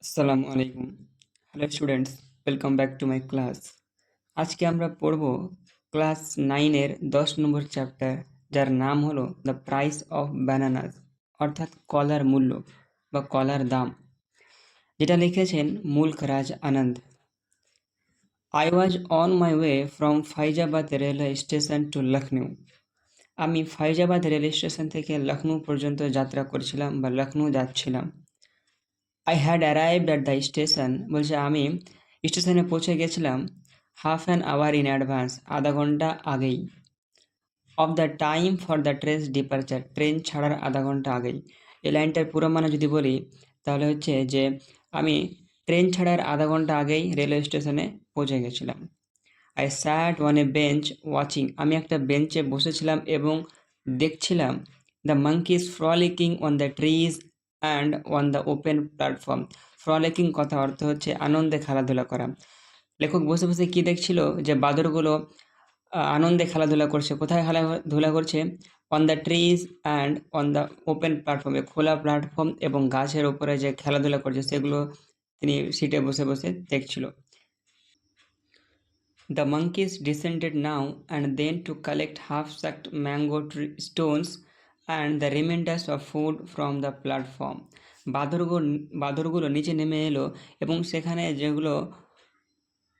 আসসালামু আলাইকুম। Hello students, welcome back to my class. আজকে আমরা পড়ব ক্লাস 9 এর 10 নম্বর চ্যাপ্টার, যার নাম হলো দ্য প্রাইস অফ ব্যানানাস, অর্থাৎ কলার মূল্য বা কলার দাম, যেটা লিখেছেন Mulk Raj Anand. I was on my way from Faizabad railway station to Lucknow. আমি ফাইজাবাদ রেল স্টেশন থেকে লখনউ পর্যন্ত যাত্রা করছিলাম বা লখনউ যাচ্ছিলাম। I had arrived at the station, বলছে আমি স্টেশনে পৌঁছে গেছিলাম half an hour in advance, আধা ঘন্টা আগেই। Of the time for the train departure, train ছাড়ার আধা ঘন্টা আগেই। এই লাইনটার পুরো মানে যদি বলি তাহলে হচ্ছে যে আমি ট্রেন ছাড়ার আধা ঘন্টা আগেই রেলওয়ে স্টেশনে পৌঁছে গেছিলাম। I sat on a bench watching, আমি একটা বেঞ্চে বসেছিলাম এবং দেখছিলাম the monkeys frolicking on the trees and on the open platform. Frolicking কথা অর্থ হচ্ছে আনন্দে খেলাধুলা করা। লেখক বসে বসে কি দেখছিল, যে বাদরগুলো আনন্দে খেলাধুলা করছে। কোথায় খেলাধুলা করছে? On the trees and on the open প্ল্যাটফর্মে, খোলা প্ল্যাটফর্ম এবং গাছের ওপরে যে খেলাধুলা করছে সেগুলো তিনি সিটে বসে বসে দেখছিল। The monkeys descended now and then to collect half-sucked mango stones and the remainders of food from the platform. বাদরগুলো নিচে নেমে এলো এবং সেখানে যেগুলো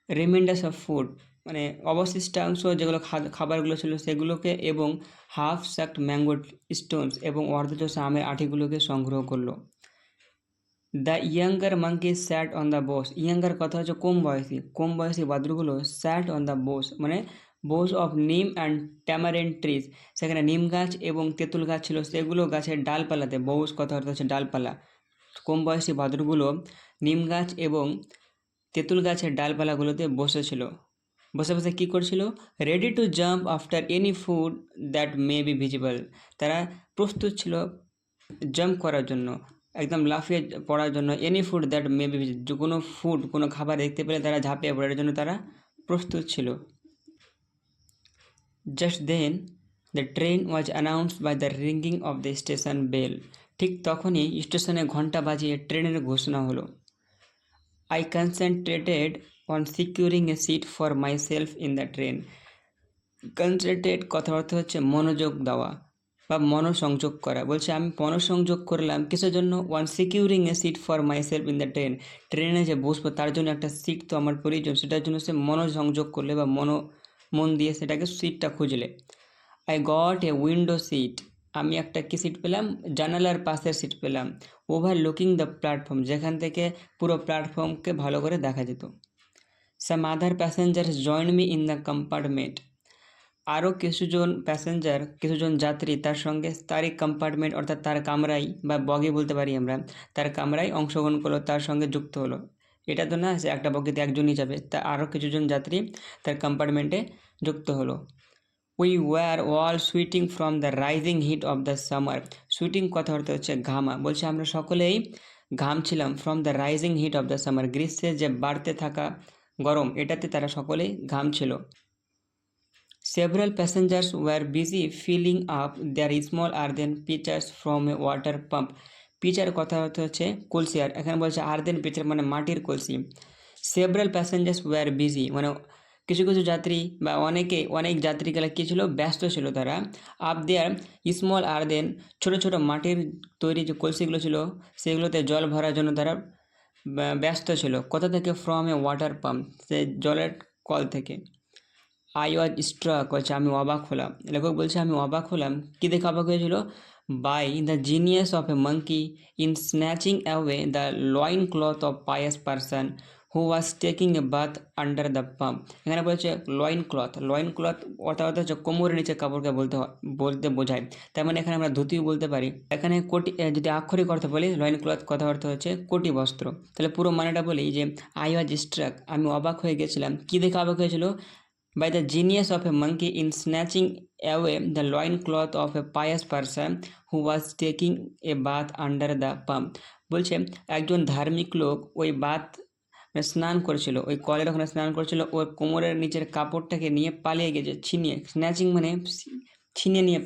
রিমাইন্ডার্স অফ ফুড মানে অবশিষ্টাংশ যেগুলো খাবারগুলো ছিল সেগুলোকে এবং হাফ সাকড ম্যাঙ্গো স্টোনস এবং অর্ধচষা আমের আঠিগুলোকে সংগ্রহ করলো। The younger monkey sat on the boughs, younger কথা হচ্ছে কম বয়সী বাদুরগুলো স্যাট অন দ্য বোস মানে boughs of neem and tamarind trees, সেখানে নিম গাছ এবং তেঁতুল গাছ ছিল, সেগুলো গাছের ডালপালাতে, বোস কথা অর্থ হচ্ছে ডালপালা। কম বয়সী বাদুরগুলো নিম গাছ এবং তেঁতুল গাছের ডালপালাগুলোতে বসেছিল। বসে বসে কী করছিল? Ready to jump after any food that may be visible, তারা প্রস্তুত ছিল জাম্প করার জন্য, একদম লাফিয়ে পড়ার জন্য। Any food that may be, যে কোনো ফুড, কোনো খাবার দেখতে পেলে তারা ঝাঁপিয়ে পড়ার জন্য তারা প্রস্তুত ছিল। Just then the train was announced by the ringing of the station bell, ঠিক তখনই স্টেশনে ঘন্টা বাজিয়ে ট্রেনের ঘোষণা হলো। I concentrated on securing a seat for myself in the train. Concentrate কথার অর্থ হচ্ছে মনোযোগ দেওয়া বা মনোসংযোগ করা। বলছে আমি মনোসংযোগ করলাম কিসের জন্য? One securing a seat for myself in the train, ট্রেনে যে বসবো তার জন্য একটা সিট তো আমার প্রয়োজন, সেটার জন্য সে মনোসংযোগ করলে বা মন দিয়ে সেটাকে সিটটা খুঁজলে। I got a window seat, আমি একটা কি সিট পেলাম? জানালার পাশের সিট পেলাম। ওভার লুকিং দ্য প্ল্যাটফর্ম, যেখান থেকে পুরো প্ল্যাটফর্মকে ভালো করে দেখা যেত। Some other passengers join me in the compartment, আরও কিছুজন যাত্রী তার সঙ্গে তারই কম্পার্টমেন্ট অর্থাৎ তার কামরায় বা বগি বলতে পারি আমরা, তার কামরায় অংশগ্রহণ করলো, তার সঙ্গে যুক্ত হলো। এটা তো না যে একটা বগিতে একজনই যাবে, তা আরও কিছুজন যাত্রী তার কম্পার্টমেন্টে যুক্ত হলো। We were all sweating from the rising heat of the summer, sweating কথা অর্থ হচ্ছে ঘামা। বলছে আমরা সকলেই ঘামছিলাম from the rising heat of the summer, গ্রীষ্মের যে বাড়তে থাকা গরম, এটাতে তারা সকলেই ঘামছিল। Several passengers were busy filling up their small earthen pitchers from a water pump. Pitcher কথা অর্থ হচ্ছে কলসি, আর এখানে বলছে আর্দেন পিচার মানে মাটির কলসি। সেভারাল প্যাসেঞ্জার্স ওয়্যার বিজি মানে কিছু যাত্রী বা অনেক যাত্রীগুলা কী ছিল? ব্যস্ত ছিল তারা। আপ দেয়ার স্মল আর্দেন, ছোট মাটির তৈরি যে কলসিগুলো ছিল সেগুলোতে জল ভরার জন্য তারা ব্যস্ত ছিল। কোথা থেকে? ফ্রম এ ওয়াটার পাম্প, সে জলের কল থেকে। আই ওয়াজ স্ট্রাক হচ্ছে আমি অবাক হলাম। লেখক বলছে আমি অবাক হলাম কী দেখে অবাক হয়েছিল? By the genius of a monkey in snatching away the loin cloth of pious person who was taking a bath under the pump. এখানে বলছে লয়েন ক্লথ অর্থাৎ হচ্ছে কোমরের নিচে কাপড়কে বলতে বোঝায়, তার মানে এখানে আমরা ধুতিও বলতে পারি। এখানে কোটি যদি আক্ষরিক অর্থ বলি, লয়েন ক্লথ কথা অর্থ হচ্ছে কোটি বস্ত্র। তাহলে পুরো মানেটা বলি যে আই ওয়াজ স্ট্রাক, আমি অবাক হয়ে গেছিলাম। কী দেখে অবাক হয়েছিল? By the genius of a monkey in snatching away the loincloth of a pious person who was taking a bath under the pump. বলছে একজন ধার্মিক লোক ওই স্নান করছিল, ওই কলের ওখানে স্নান করছিল, ওর কোমরের নিচের কাপড়টাকে নিয়ে পালিয়ে গেছে, স্ন্যাচিং মানে ছিনিয়ে নিয়ে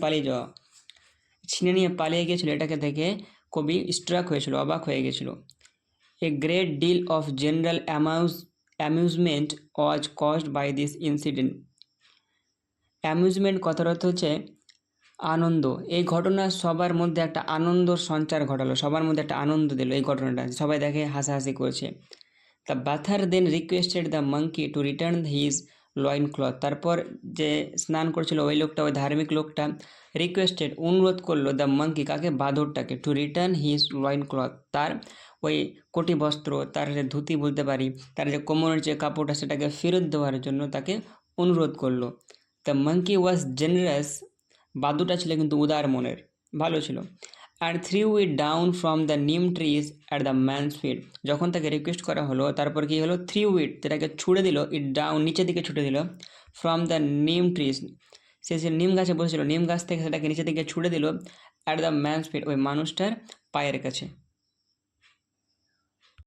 পালিয়ে গিয়েছিল। এটাকে দেখে কবি স্ট্রাক হয়েছিল, অবাক হয়ে গেছিল। A great deal of general amusement was caused by this incident. Amusement কথার অর্থ হচ্ছে আনন্দ। এই ঘটনা সবার মধ্যে একটা আনন্দর সঞ্চার ঘটালো, সবার মধ্যে একটা আনন্দ দিল এই ঘটনাটা, সবাই দেখে হাসাহাসি করছে। The bather then requested the monkey to return his loin cloth. তারপর যে স্নান করছিল ওই লোকটা, ওই ধার্মিক লোকটা রিকোয়েস্টেড অনুরোধ করলো দ্য মাঙ্কি, কাকে? বাদরটাকে, two return his loin cloth, তার ওই কটি বস্ত্র, তার যে ধুতি বলতে পারি, তার যে কোমরের যে কাপড়টা সেটাকে ফেরত দেওয়ার জন্য তাকে অনুরোধ করলো। দ্য মাঙ্কি ওয়াজ জেনারাস, বাদুটা ছিল কিন্তু উদার মনের, ভালো ছিল। আর threw it down from the neem trees at the man's feet. যখন তাকে রিকোয়েস্ট করা হলো তারপর কি হলো? থ্রিউ ইট, যেটাকে ছুড়ে দিল, ইট ডাউন, নিচের দিকে ছুটে দিল, ফ্রম দ্য নিম ট্রিজ, সে নিম গাছে বসেছিল, নিম গাছ থেকে সেটাকে নিচের দিকে ছুড়ে দিল, অ্যাট দ্য ম্যানস ফিট, ওই মানুষটার পায়ের কাছে।